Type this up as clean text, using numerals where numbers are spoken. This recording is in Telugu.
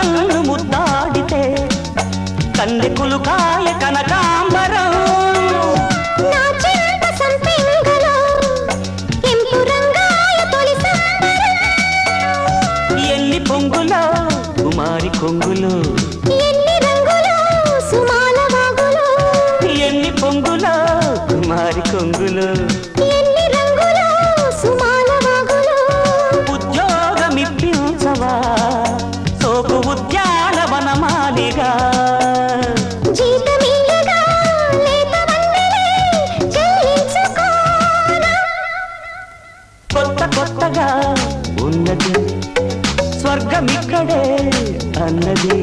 కన్ను ముద్దాడితే కందెకులు కాయ కనకాంబరం ఎన్ని పొంగులో కుమారి కొంగులు ఎన్ని రంగులో సుమాల వాగులో ఎన్ని పొంగులో కుమారి కొంగులు ఎన్ని రంగులో సుమాల వాగులో ఉద్యోగమిప్పించవా సోపు ఉద్యానవనమాలిగా జీతమియ్యగా లేత వన్నెలే చెల్లించుకోనా కొత్త కొత్తగా ఉన్నది స్వర్గమిక్కడే అన్నది